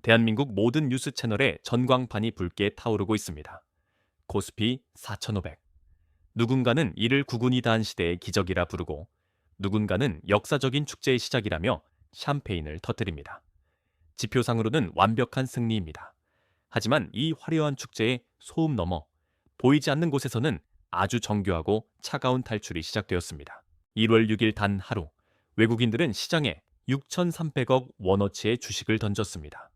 대한민국 모든 뉴스 채널에 전광판이 붉게 타오르고 있습니다. 코스피 4,500. 누군가는 이를 국운이 다한 시대의 기적이라 부르고 누군가는 역사적인 축제의 시작이라며 샴페인을 터뜨립니다. 지표상으로는 완벽한 승리입니다. 하지만 이 화려한 축제의 소음 너머 보이지 않는 곳에서는 아주 정교하고 차가운 탈출이 시작되었습니다. 1월 6일 단 하루 외국인들은 시장에 6,300억 원어치의 주식을 던졌습니다.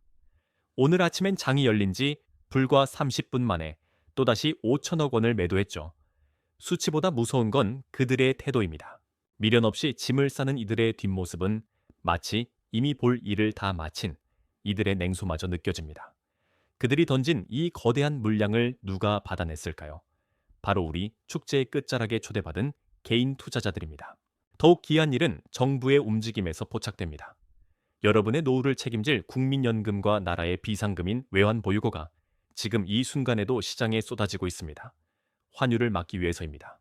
오늘 아침엔 장이 열린 지 불과 30분 만에 또다시 5천억 원을 매도했죠. 수치보다 무서운 건 그들의 태도입니다. 미련 없이 짐을 싸는 이들의 뒷모습은 마치 이미 볼 일을 다 마친 이들의 냉소마저 느껴집니다. 그들이 던진 이 거대한 물량을 누가 받아냈을까요? 바로 우리 축제의 끝자락에 초대받은 개인 투자자들입니다. 더욱 기이한 일은 정부의 움직임에서 포착됩니다. 여러분의 노후를 책임질 국민연금과 나라의 비상금인 외환보유고가 지금 이 순간에도 시장에 쏟아지고 있습니다. 환율을 막기 위해서입니다.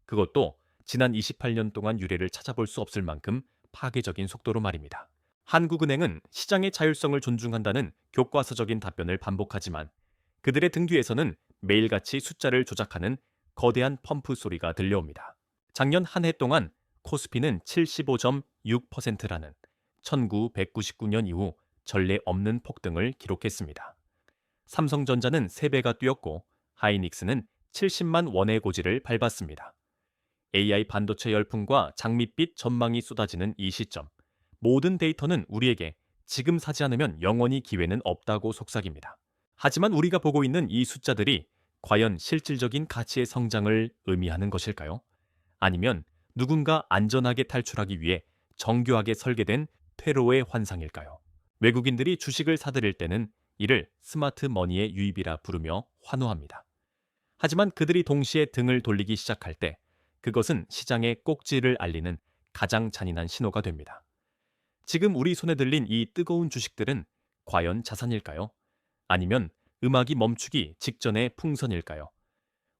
그것도 지난 28년 동안 유례를 찾아볼 수 없을 만큼 파괴적인 속도로 말입니다. 한국은행은 시장의 자율성을 존중한다는 교과서적인 답변을 반복하지만 그들의 등 뒤에서는 매일같이 숫자를 조작하는 거대한 펌프 소리가 들려옵니다. 작년 한 해 동안 코스피는 75.6%라는 1999년 이후 전례 없는 폭등을 기록했습니다. 삼성전자는 3배가 뛰었고 하이닉스는 70만 원의 고지를 밟았습니다. AI 반도체 열풍과 장밋빛 전망이 쏟아지는 이 시점, 모든 데이터는 우리에게 지금 사지 않으면 영원히 기회는 없다고 속삭입니다. 하지만 우리가 보고 있는 이 숫자들이 과연 실질적인 가치의 성장을 의미하는 것일까요? 아니면 누군가 안전하게 탈출하기 위해 정교하게 설계된 퇴로의 환상일까요? 외국인들이 주식을 사들일 때는 이를 스마트 머니의 유입이라 부르며 환호합니다. 하지만 그들이 동시에 등을 돌리기 시작할 때 그것은 시장의 꼭지를 알리는 가장 잔인한 신호가 됩니다. 지금 우리 손에 들린 이 뜨거운 주식들은 과연 자산일까요? 아니면 음악이 멈추기 직전의 풍선일까요?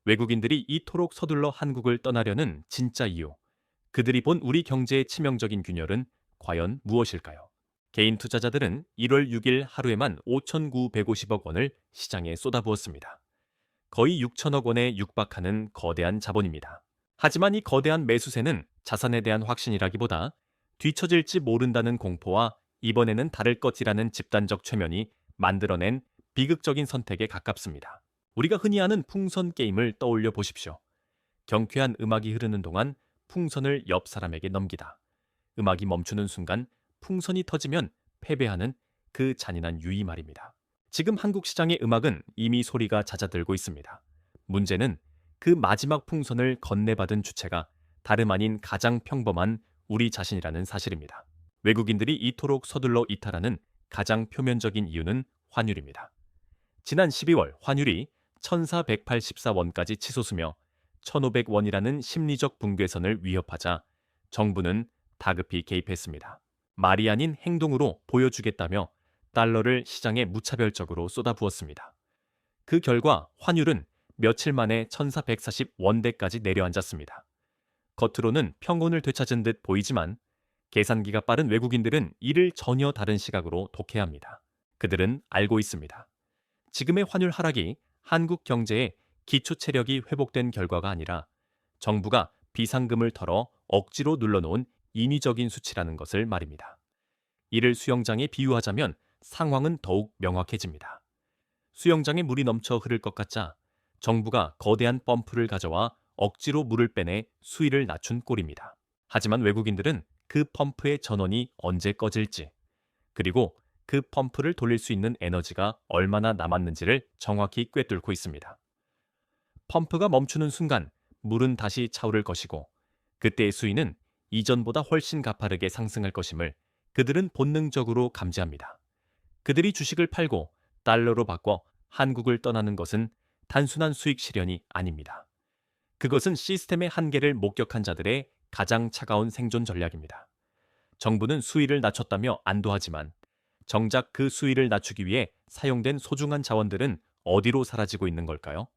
외국인들이 이토록 서둘러 한국을 떠나려는 진짜 이유, 그들이 본 우리 경제의 치명적인 균열은 과연 무엇일까요? 개인 투자자들은 1월 6일 하루에만 5,950억 원을 시장에 쏟아부었습니다. 거의 6천억 원에 육박하는 거대한 자본입니다. 하지만 이 거대한 매수세는 자산에 대한 확신이라기보다 뒤처질지 모른다는 공포와 이번에는 다를 것이라는 집단적 최면이 만들어낸 비극적인 선택에 가깝습니다. 우리가 흔히 아는 풍선 게임을 떠올려 보십시오. 경쾌한 음악이 흐르는 동안 풍선을 옆 사람에게 넘기다. 음악이 멈추는 순간 풍선이 터지면 패배하는 그 잔인한 유의 말입니다. 지금 한국 시장의 음악은 이미 소리가 잦아들고 있습니다. 문제는 그 마지막 풍선을 건네받은 주체가 다름 아닌 가장 평범한 우리 자신이라는 사실입니다. 외국인들이 이토록 서둘러 이탈하는 가장 표면적인 이유는 환율입니다. 지난 12월 환율이 1,484원까지 치솟으며 1,500원이라는 심리적 붕괴선을 위협하자 정부는 다급히 개입했습니다. 말이 아닌 행동으로 보여주겠다며 달러를 시장에 무차별적으로 쏟아부었습니다. 그 결과 환율은 며칠 만에 1,440원대까지 내려앉았습니다. 겉으로는 평온을 되찾은 듯 보이지만 계산기가 빠른 외국인들은 이를 전혀 다른 시각으로 독해합니다. 그들은 알고 있습니다. 지금의 환율 하락이 한국 경제의 기초 체력이 회복된 결과가 아니라 정부가 비상금을 털어 억지로 눌러놓은 인위적인 수치라는 것을 말입니다. 이를 수영장에 비유하자면 상황은 더욱 명확해집니다. 수영장에 물이 넘쳐 흐를 것 같자 정부가 거대한 펌프를 가져와 억지로 물을 빼내 수위를 낮춘 꼴입니다. 하지만 외국인들은 그 펌프의 전원이 언제 꺼질지, 그리고 그 펌프를 돌릴 수 있는 에너지가 얼마나 남았는지를 정확히 꿰뚫고 있습니다. 펌프가 멈추는 순간 물은 다시 차오를 것이고 그때의 수위는 이전보다 훨씬 가파르게 상승할 것임을 그들은 본능적으로 감지합니다. 그들이 주식을 팔고 달러로 바꿔 한국을 떠나는 것은 단순한 수익 실현이 아닙니다. 그것은 시스템의 한계를 목격한 자들의 가장 차가운 생존 전략입니다. 정부는 수위를 낮췄다며 안도하지만 정작 그 수위를 낮추기 위해 사용된 소중한 자원들은 어디로 사라지고 있는 걸까요?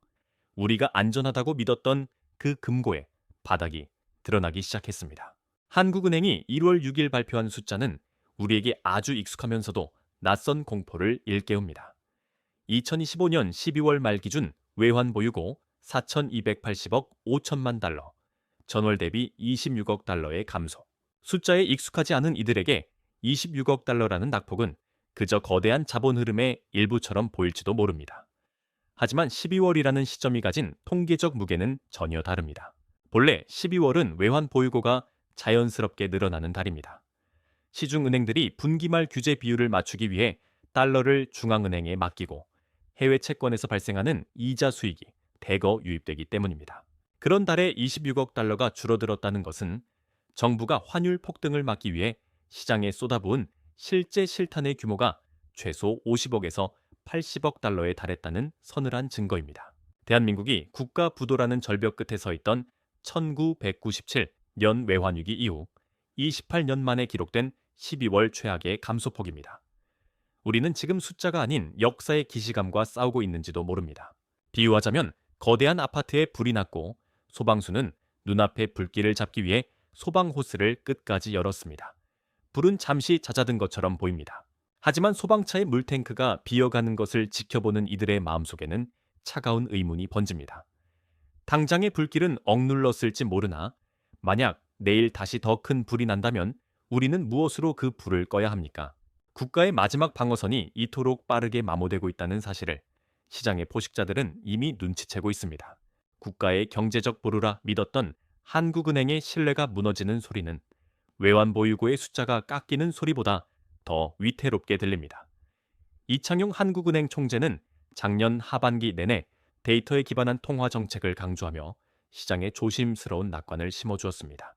우리가 안전하다고 믿었던 그 금고의 바닥이 드러나기 시작했습니다. 한국은행이 1월 6일 발표한 숫자는 우리에게 아주 익숙하면서도 낯선 공포를 일깨웁니다. 2025년 12월 말 기준 외환 보유고 4,280억 5천만 달러, 전월 대비 26억 달러의 감소. 숫자에 익숙하지 않은 이들에게 26억 달러라는 낙폭은 그저 거대한 자본 흐름의 일부처럼 보일지도 모릅니다. 하지만 12월이라는 시점이 가진 통계적 무게는 전혀 다릅니다. 본래 12월은 외환 보유고가 자연스럽게 늘어나는 달입니다. 시중은행들이 분기말 규제 비율을 맞추기 위해 달러를 중앙은행에 맡기고 해외 채권에서 발생하는 이자 수익이 대거 유입되기 때문입니다. 그런 달에 26억 달러가 줄어들었다는 것은 정부가 환율 폭등을 막기 위해 시장에 쏟아부은 실제 실탄의 규모가 최소 50억에서 80억 달러에 달했다는 서늘한 증거입니다. 대한민국이 국가 부도라는 절벽 끝에 서 있던 1997년 외환위기 이후 28년 만에 기록된 12월 최악의 감소폭입니다. 우리는 지금 숫자가 아닌 역사의 기시감과 싸우고 있는지도 모릅니다. 비유하자면 거대한 아파트에 불이 났고 소방수는 눈앞에 불길을 잡기 위해 소방호스를 끝까지 열었습니다. 불은 잠시 잦아든 것처럼 보입니다. 하지만 소방차의 물탱크가 비어가는 것을 지켜보는 이들의 마음속에는 차가운 의문이 번집니다. 당장의 불길은 억눌렀을지 모르나 만약 내일 다시 더 큰 불이 난다면 우리는 무엇으로 그 불을 꺼야 합니까? 국가의 마지막 방어선이 이토록 빠르게 마모되고 있다는 사실을 시장의 포식자들은 이미 눈치채고 있습니다. 국가의 경제적 보루라 믿었던 한국은행의 신뢰가 무너지는 소리는 외환 보유고의 숫자가 깎이는 소리보다 더 위태롭게 들립니다. 이창용 한국은행 총재는 작년 하반기 내내 데이터에 기반한 통화 정책을 강조하며 시장에 조심스러운 낙관을 심어주었습니다.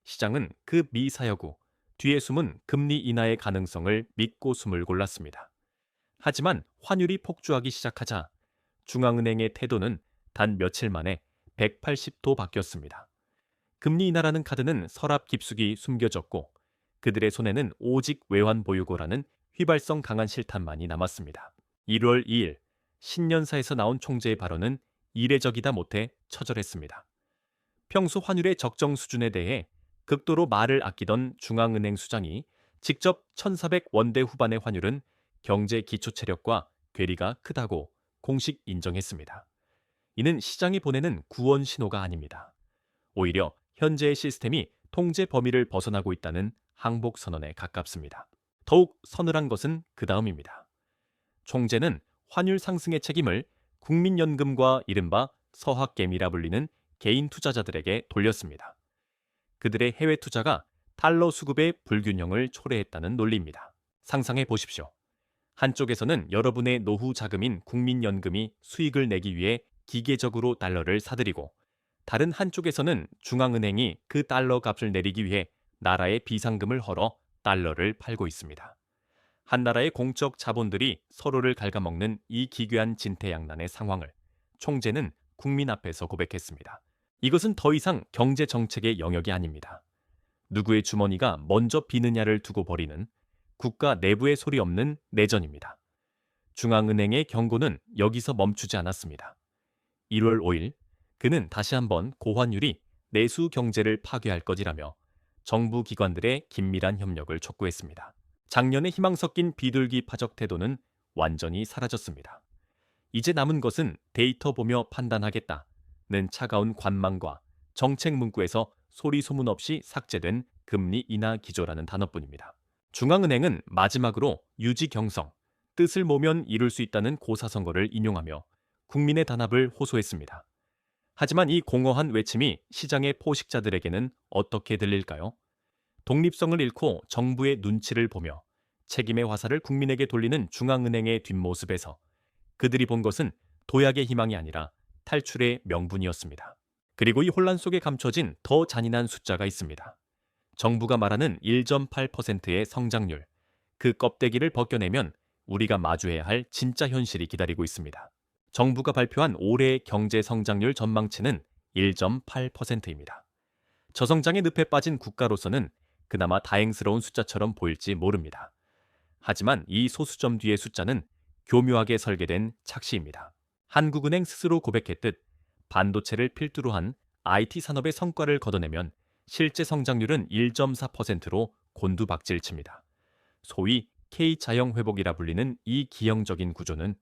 시장은 그 미사여구, 뒤에 숨은 금리 인하의 가능성을 믿고 숨을 골랐습니다. 하지만 환율이 폭주하기 시작하자 중앙은행의 태도는 단 며칠 만에 180도 바뀌었습니다. 금리 인하라는 카드는 서랍 깊숙이 숨겨졌고 그들의 손에는 오직 외환 보유고라는 휘발성 강한 실탄만이 남았습니다. 1월 2일 신년사에서 나온 총재의 발언은 이례적이다 못해 처절했습니다. 평소 환율의 적정 수준에 대해 극도로 말을 아끼던 중앙은행 수장이 직접 1,400원대 후반의 환율은 경제 기초 체력과 괴리가 크다고 공식 인정했습니다. 이는 시장이 보내는 구원 신호가 아닙니다. 오히려 현재의 시스템이 통제 범위를 벗어나고 있다는 항복 선언에 가깝습니다. 더욱 서늘한 것은 그 다음입니다. 총재는 환율 상승의 책임을 국민연금과 이른바 서학개미라 불리는 개인 투자자들에게 돌렸습니다. 그들의 해외 투자가 달러 수급의 불균형을 초래했다는 논리입니다. 상상해 보십시오. 한쪽에서는 여러분의 노후 자금인 국민연금이 수익을 내기 위해 기계적으로 달러를 사들이고 다른 한쪽에서는 중앙은행이 그 달러 값을 내리기 위해 나라의 비상금을 헐어 달러를 팔고 있습니다. 한 나라의 공적 자본들이 서로를 갉아먹는 이 기괴한 진퇴양난의 상황을 총재는 국민 앞에서 고백했습니다. 이것은 더 이상 경제 정책의 영역이 아닙니다. 누구의 주머니가 먼저 비느냐를 두고 벌이는 국가 내부의 소리 없는 내전입니다. 중앙은행의 경고는 여기서 멈추지 않았습니다. 1월 5일 그는 다시 한번 고환율이 내수 경제를 파괴할 것이라며 정부 기관들의 긴밀한 협력을 촉구했습니다. 작년의 희망 섞인 비둘기 파적 태도는 완전히 사라졌습니다. 이제 남은 것은 데이터 보며 판단하겠다는 차가운 관망과 정책 문구에서 소리 소문 없이 삭제된 금리 인하 기조라는 단어뿐입니다. 중앙은행은 마지막으로 유지 경성, 뜻을 모면 이룰 수 있다는 고사성어를 인용하며 국민의 단합을 호소했습니다. 하지만 이 공허한 외침이 시장의 포식자들에게는 어떻게 들릴까요? 독립성을 잃고 정부의 눈치를 보며 책임의 화살을 국민에게 돌리는 중앙은행의 뒷모습에서 그들이 본 것은 도약의 희망이 아니라 탈출의 명분이었습니다. 그리고 이 혼란 속에 감춰진 더 잔인한 숫자가 있습니다. 정부가 말하는 1.8%의 성장률, 그 껍데기를 벗겨내면 우리가 마주해야 할 진짜 현실이 기다리고 있습니다. 정부가 발표한 올해의 경제 성장률 전망치는 1.8%입니다. 저성장의 늪에 빠진 국가로서는 그나마 다행스러운 숫자처럼 보일지 모릅니다. 하지만 이 소수점 뒤의 숫자는 교묘하게 설계된 착시입니다. 한국은행 스스로 고백했듯 반도체를 필두로 한 IT 산업의 성과를 걷어내면 실제 성장률은 1.4%로 곤두박질칩니다. 소위 K자형 회복이라 불리는 이 기형적인 구조는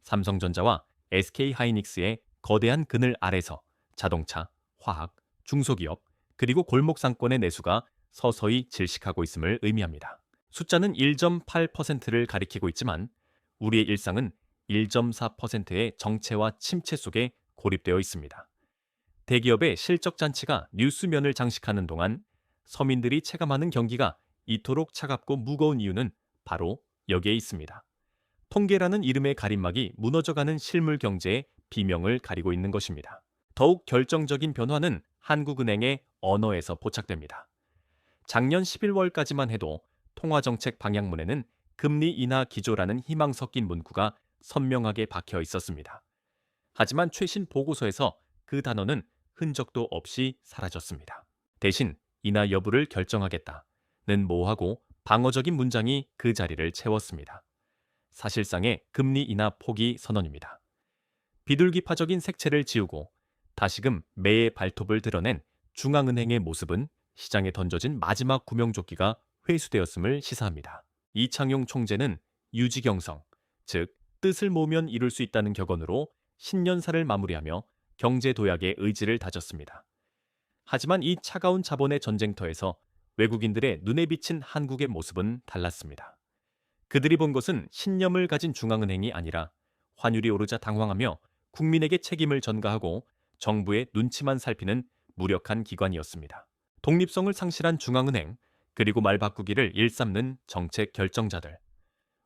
삼성전자와 SK하이닉스의 거대한 그늘 아래서 자동차, 화학, 중소기업, 그리고 골목 상권의 내수가 서서히 질식하고 있음을 의미합니다. 숫자는 1.8%를 가리키고 있지만 우리의 일상은 1.4%의 정체와 침체 속에 고립되어 있습니다. 대기업의 실적 잔치가 뉴스면을 장식하는 동안 서민들이 체감하는 경기가 이토록 차갑고 무거운 이유는 바로 여기에 있습니다. 통계라는 이름의 가림막이 무너져가는 실물 경제의 비명을 가리고 있는 것입니다. 더욱 결정적인 변화는 한국은행의 언어에서 포착됩니다. 작년 11월까지만 해도 통화정책 방향문에는 금리 인하 기조라는 희망 섞인 문구가 선명하게 박혀 있었습니다. 하지만 최신 보고서에서 그 단어는 흔적도 없이 사라졌습니다. 대신 인하 여부를 결정하겠다는 모호하고 방어적인 문장이 그 자리를 채웠습니다. 사실상의 금리 인하 포기 선언입니다. 비둘기파적인 색채를 지우고 다시금 매의 발톱을 드러낸 중앙은행의 모습은 시장에 던져진 마지막 구명조끼가 회수되었음을 시사합니다. 이창용 총재는 유지경성, 즉 뜻을 모으면 이룰 수 있다는 격언으로 신년사를 마무리하며 경제 도약의 의지를 다졌습니다. 하지만 이 차가운 자본의 전쟁터에서 외국인들의 눈에 비친 한국의 모습은 달랐습니다. 그들이 본 것은 신념을 가진 중앙은행이 아니라 환율이 오르자 당황하며 국민에게 책임을 전가하고 정부의 눈치만 살피는 무력한 기관이었습니다. 독립성을 상실한 중앙은행, 그리고 말 바꾸기를 일삼는 정책 결정자들.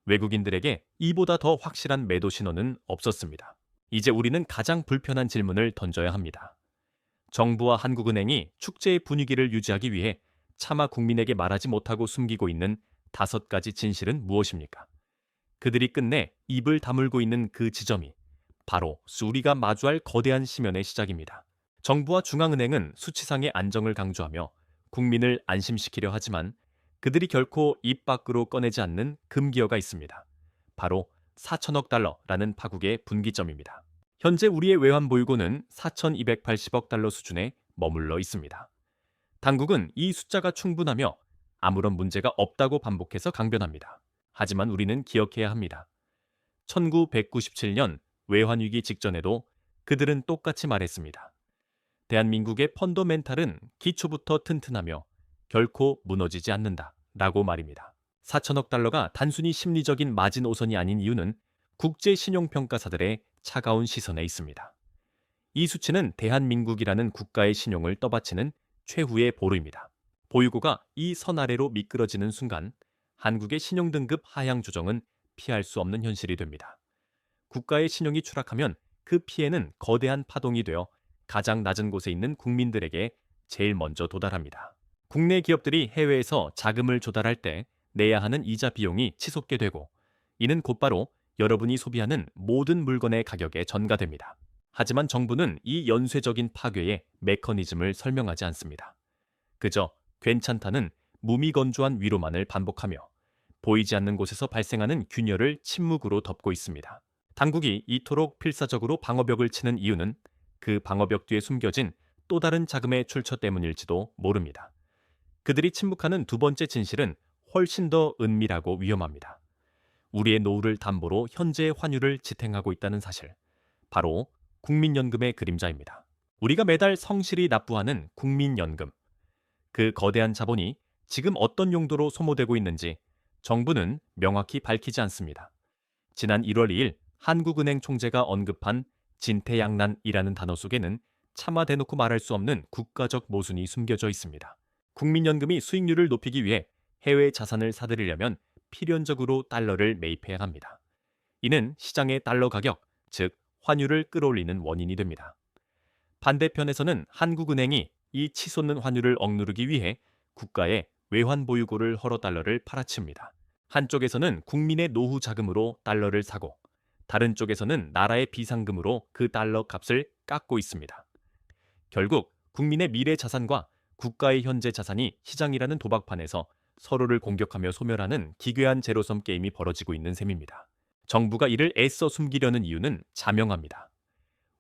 외국인들에게 이보다 더 확실한 매도 신호는 없었습니다. 이제 우리는 가장 불편한 질문을 던져야 합니다. 정부와 한국은행이 축제의 분위기를 유지하기 위해 차마 국민에게 말하지 못하고 숨기고 있는 5가지 진실은 무엇입니까? 그들이 끝내 입을 다물고 있는 그 지점이 바로 우리가 마주할 거대한 심연의 시작입니다. 정부와 중앙은행은 수치상의 안정을 강조하며 국민을 안심시키려 하지만 그들이 결코 입 밖으로 꺼내지 않는 금기어가 있습니다. 바로 4천억 달러라는 파국의 분기점입니다. 현재 우리의 외환 보유고는 4,280억 달러 수준에 머물러 있습니다. 당국은 이 숫자가 충분하며 아무런 문제가 없다고 반복해서 강변합니다. 하지만 우리는 기억해야 합니다. 1997년 외환위기 직전에도 그들은 똑같이 말했습니다. 대한민국의 펀더멘탈은 기초부터 튼튼하며 결코 무너지지 않는다 라고 말입니다. 4천억 달러가 단순히 심리적인 마지노선이 아닌 이유는 국제신용평가사들의 차가운 시선에 있습니다. 이 수치는 대한민국이라는 국가의 신용을 떠받치는 최후의 보루입니다. 보유고가 이 선 아래로 미끄러지는 순간 한국의 신용등급 하향 조정은 피할 수 없는 현실이 됩니다. 국가의 신용이 추락하면 그 피해는 거대한 파동이 되어 가장 낮은 곳에 있는 국민들에게 제일 먼저 도달합니다. 국내 기업들이 해외에서 자금을 조달할 때 내야 하는 이자 비용이 치솟게 되고 이는 곧바로 여러분이 소비하는 모든 물건의 가격에 전가됩니다. 하지만 정부는 이 연쇄적인 파괴의 메커니즘을 설명하지 않습니다. 그저 괜찮다는 무미건조한 위로만을 반복하며 보이지 않는 곳에서 발생하는 균열을 침묵으로 덮고 있습니다. 당국이 이토록 필사적으로 방어벽을 치는 이유는 그 방어벽 뒤에 숨겨진 또 다른 자금의 출처 때문일지도 모릅니다. 그들이 침묵하는 두 번째 진실은 훨씬 더 은밀하고 위험합니다. 우리의 노후를 담보로 현재의 환율을 지탱하고 있다는 사실. 바로 국민연금의 그림자입니다. 우리가 매달 성실히 납부하는 국민연금. 그 거대한 자본이 지금 어떤 용도로 소모되고 있는지 정부는 명확히 밝히지 않습니다. 지난 1월 2일 한국은행 총재가 언급한 진퇴양난이라는 단어 속에는 차마 대놓고 말할 수 없는 국가적 모순이 숨겨져 있습니다. 국민연금이 수익률을 높이기 위해 해외 자산을 사들이려면 필연적으로 달러를 매입해야 합니다. 이는 시장의 달러 가격, 즉 환율을 끌어올리는 원인이 됩니다. 반대편에서는 한국은행이 이 치솟는 환율을 억누르기 위해 국가의 외환 보유고를 헐어 달러를 팔아칩니다. 한쪽에서는 국민의 노후 자금으로 달러를 사고 다른 쪽에서는 나라의 비상금으로 그 달러 값을 깎고 있습니다. 결국 국민의 미래 자산과 국가의 현재 자산이 시장이라는 도박판에서 서로를 공격하며 소멸하는 기괴한 제로섬 게임이 벌어지고 있는 셈입니다. 정부가 이를 애써 숨기려는 이유는 자명합니다.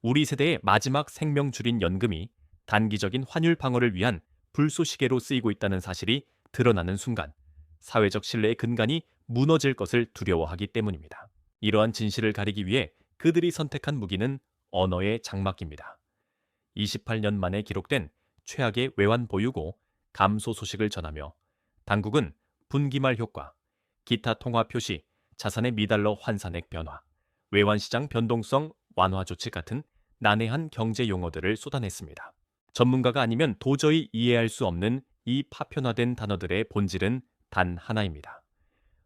우리 세대의 마지막 생명줄인 연금이 단기적인 환율 방어를 위한 불쏘시개로 쓰이고 있다는 사실이 드러나는 순간 사회적 신뢰의 근간이 무너질 것을 두려워하기 때문입니다. 이러한 진실을 가리기 위해 그들이 선택한 무기는 언어의 장막기입니다. 28년 만에 기록된 최악의 외환 보유고 감소 소식을 전하며 당국은 분기말 효과, 기타 통화 표시, 자산의 미달러 환산액 변화, 외환시장 변동성 완화 조치 같은 난해한 경제 용어들을 쏟아냈습니다. 전문가가 아니면 도저히 이해할 수 없는 이 파편화된 단어들의 본질은 단 하나입니다.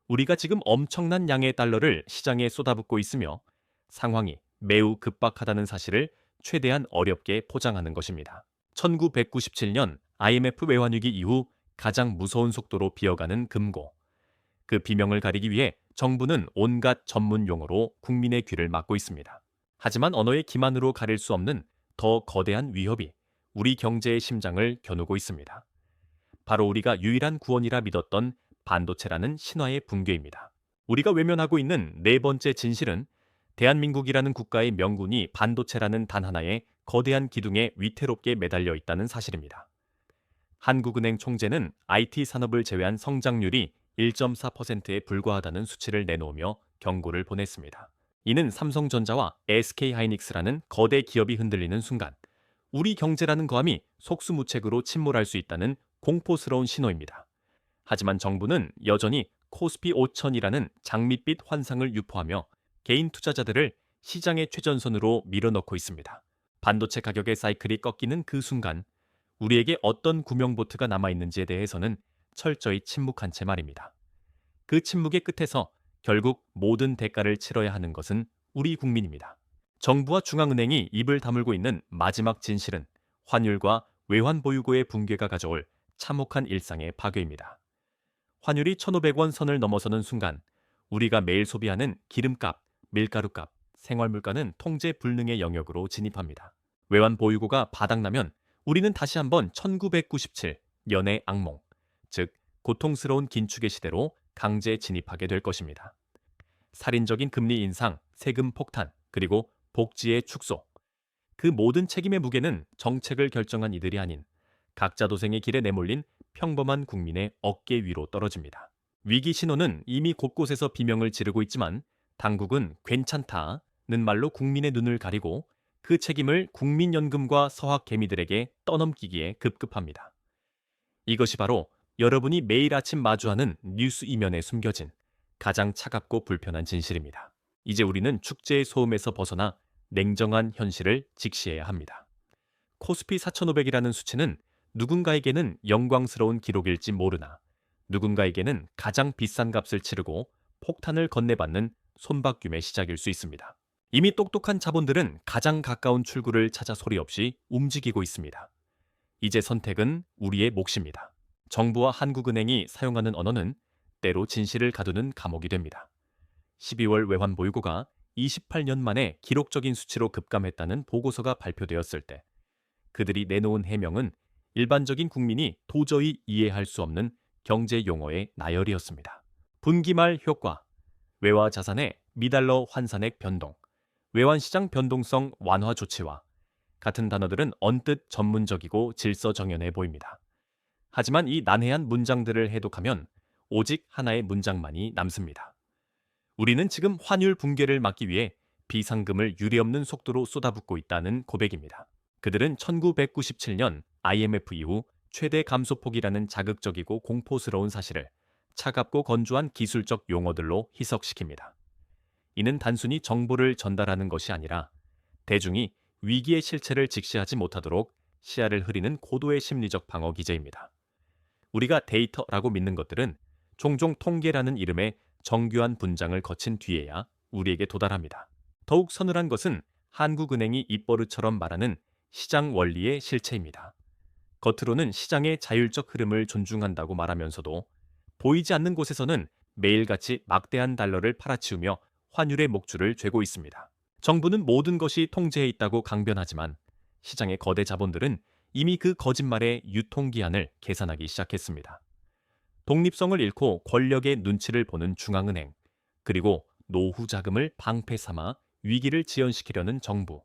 우리가 지금 엄청난 양의 달러를 시장에 쏟아붓고 있으며 상황이 매우 급박하다는 사실을 최대한 어렵게 포장하는 것입니다. 1997년 IMF 외환위기 이후 가장 무서운 속도로 비어가는 금고. 그 비명을 가리기 위해 정부는 온갖 전문 용어로 국민의 귀를 막고 있습니다. 하지만 언어의 기만으로 가릴 수 없는 더 거대한 위협이 우리 경제의 심장을 겨누고 있습니다. 바로 우리가 유일한 구원이라 믿었던 반도체라는 신화의 붕괴입니다. 우리가 외면하고 있는 네 번째 진실은 대한민국이라는 국가의 명분이 반도체라는 단 하나의 거대한 기둥에 위태롭게 매달려 있다는 사실입니다. 한국은행 총재는 IT 산업을 제외한 성장률이 1.4%에 불과하다는 수치를 내놓으며 경고를 보냈습니다. 이는 삼성전자와 SK하이닉스라는 거대 기업이 흔들리는 순간 우리 경제라는 거함이 속수무책으로 침몰할 수 있다는 공포스러운 신호입니다. 하지만 정부는 여전히 코스피 5000이라는 장밋빛 환상을 유포하며 개인 투자자들을 시장의 최전선으로 밀어넣고 있습니다. 반도체 가격의 사이클이 꺾이는 그 순간 우리에게 어떤 구명보트가 남아있는지에 대해서는 철저히 침묵한 채 말입니다. 그 침묵의 끝에서 결국 모든 대가를 치러야 하는 것은 우리 국민입니다. 정부와 중앙은행이 입을 다물고 있는 마지막 진실은 환율과 외환보유고의 붕괴가 가져올 참혹한 일상의 파괴입니다. 환율이 1,500원 선을 넘어서는 순간 우리가 매일 소비하는 기름값, 밀가루값, 생활물가는 통제 불능의 영역으로 진입합니다. 외환보유고가 바닥나면 우리는 다시 한번 1997 연애 악몽, 즉 고통스러운 긴축의 시대로 강제 진입하게 될 것입니다. 살인적인 금리 인상, 세금 폭탄, 그리고 복지의 축소. 그 모든 책임의 무게는 정책을 결정한 이들이 아닌 각자 도생의 길에 내몰린 평범한 국민의 어깨 위로 떨어집니다. 위기 신호는 이미 곳곳에서 비명을 지르고 있지만 당국은 괜찮다는 말로 국민의 눈을 가리고 그 책임을 국민연금과 서학개미들에게 떠넘기기에 급급합니다. 이것이 바로 여러분이 매일 아침 마주하는 뉴스 이면에 숨겨진 가장 차갑고 불편한 진실입니다. 이제 우리는 축제의 소음에서 벗어나 냉정한 현실을 직시해야 합니다. 코스피 4500이라는 수치는 누군가에게는 영광스러운 기록일지 모르나 누군가에게는 가장 비싼 값을 치르고 폭탄을 건네받는 손바뀜의 시작일 수 있습니다. 이미 똑똑한 자본들은 가장 가까운 출구를 찾아 소리 없이 움직이고 있습니다. 이제 선택은 우리의 몫입니다. 정부와 한국은행이 사용하는 언어는 때로 진실을 가두는 감옥이 됩니다. 12월 외환보유고가 28년 만에 기록적인 수치로 급감했다는 보고서가 발표되었을 때 그들이 내놓은 해명은 일반적인 국민이 도저히 이해할 수 없는 경제 용어의 나열이었습니다. 분기말 효과, 외화 자산의 미달러 환산액 변동, 외환시장 변동성 완화 조치와 같은 단어들은 언뜻 전문적이고 질서정연해 보입니다. 하지만 이 난해한 문장들을 해독하면 오직 하나의 문장만이 남습니다. 우리는 지금 환율 붕괴를 막기 위해 비상금을 유례없는 속도로 쏟아붓고 있다는 고백입니다. 그들은 1997년 IMF 이후 최대 감소폭이라는 자극적이고 공포스러운 사실을 차갑고 건조한 기술적 용어들로 희석시킵니다. 이는 단순히 정보를 전달하는 것이 아니라 대중이 위기의 실체를 직시하지 못하도록 시야를 흐리는 고도의 심리적 방어 기제입니다. 우리가 데이터라고 믿는 것들은 종종 통계라는 이름의 정교한 분장을 거친 뒤에야 우리에게 도달합니다. 더욱 서늘한 것은 한국은행이 입버릇처럼 말하는 시장 원리의 실체입니다. 겉으로는 시장의 자율적 흐름을 존중한다고 말하면서도 보이지 않는 곳에서는 매일같이 막대한 달러를 팔아치우며 환율의 목줄을 죄고 있습니다. 정부는 모든 것이 통제해 있다고 강변하지만 시장의 거대 자본들은 이미 그 거짓말의 유통기한을 계산하기 시작했습니다. 독립성을 잃고 권력의 눈치를 보는 중앙은행, 그리고 노후 자금을 방패 삼아 위기를 지연시키려는 정부.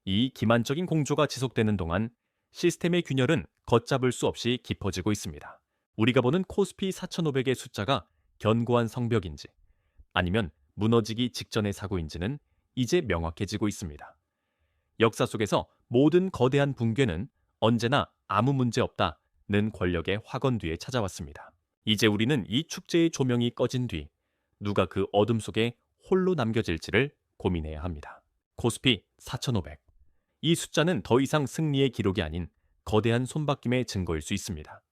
이 기만적인 공조가 지속되는 동안 시스템의 균열은 걷잡을 수 없이 깊어지고 있습니다. 우리가 보는 코스피 4500의 숫자가 견고한 성벽인지 아니면 무너지기 직전의 사고인지는 이제 명확해지고 있습니다. 역사 속에서 모든 거대한 붕괴는 언제나 아무 문제 없다는 권력의 확언 뒤에 찾아왔습니다. 이제 우리는 이 축제의 조명이 꺼진 뒤 누가 그 어둠 속에 홀로 남겨질지를 고민해야 합니다. 코스피 4,500. 이 숫자는 더 이상 승리의 기록이 아닌 거대한 손바뀜의 증거일 수 있습니다.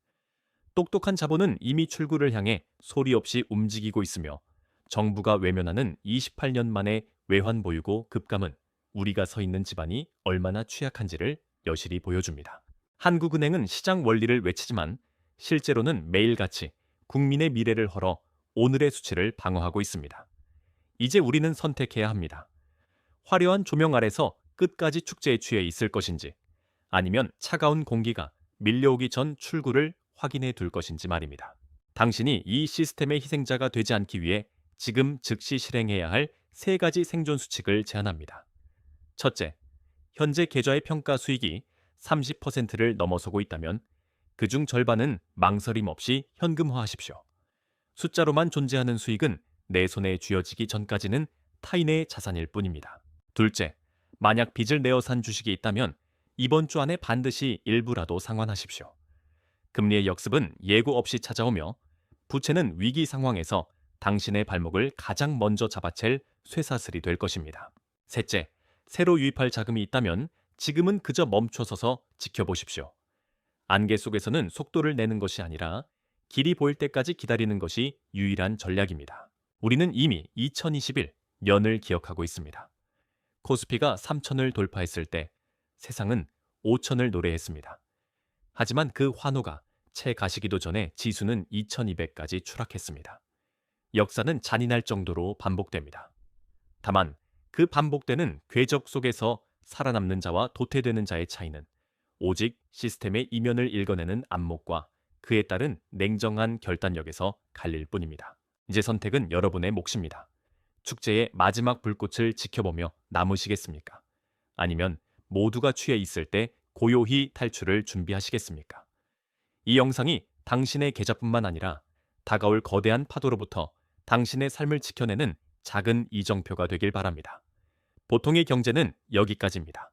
똑똑한 자본은 이미 출구를 향해 소리 없이 움직이고 있으며 정부가 외면하는 28년 만의 외환 보유고 급감은 우리가 서 있는 집안이 얼마나 취약한지를 여실히 보여줍니다. 한국은행은 시장 원리를 외치지만 실제로는 매일같이 국민의 미래를 헐어 오늘의 수치를 방어하고 있습니다. 이제 우리는 선택해야 합니다. 화려한 조명 아래서 끝까지 축제에 취해 있을 것인지 아니면 차가운 공기가 밀려오기 전 출구를 확인해 둘 것인지 말입니다. 당신이 이 시스템의 희생자가 되지 않기 위해 지금 즉시 실행해야 할 3가지 생존 수칙을 제안합니다. 첫째, 현재 계좌의 평가 수익이 30%를 넘어서고 있다면 그중 절반은 망설임 없이 현금화하십시오. 숫자로만 존재하는 수익은 내 손에 쥐어지기 전까지는 타인의 자산일 뿐입니다. 둘째, 만약 빚을 내어 산 주식이 있다면 이번 주 안에 반드시 일부라도 상환하십시오. 금리의 역습은 예고 없이 찾아오며 부채는 위기 상황에서 당신의 발목을 가장 먼저 잡아챌 쇠사슬이 될 것입니다. 셋째, 새로 유입할 자금이 있다면 지금은 그저 멈춰서서 지켜보십시오. 안개 속에서는 속도를 내는 것이 아니라 길이 보일 때까지 기다리는 것이 유일한 전략입니다. 우리는 이미 2021 년을 기억하고 있습니다. 코스피가 3,000을 돌파했을 때 세상은 5,000을 노래했습니다. 하지만 그 환호가 채 가시기도 전에 지수는 2,200까지 추락했습니다. 역사는 잔인할 정도로 반복됩니다. 다만 그 반복되는 궤적 속에서 살아남는 자와 도태되는 자의 차이는 오직 시스템의 이면을 읽어내는 안목과 그에 따른 냉정한 결단력에서 갈릴 뿐입니다. 이제 선택은 여러분의 몫입니다. 축제의 마지막 불꽃을 지켜보며 남으시겠습니까? 아니면 모두가 취해 있을 때 고요히 탈출을 준비하시겠습니까? 이 영상이 당신의 계좌뿐만 아니라 다가올 거대한 파도로부터 당신의 삶을 지켜내는 작은 이정표가 되길 바랍니다. 보통의 경제는 여기까지입니다.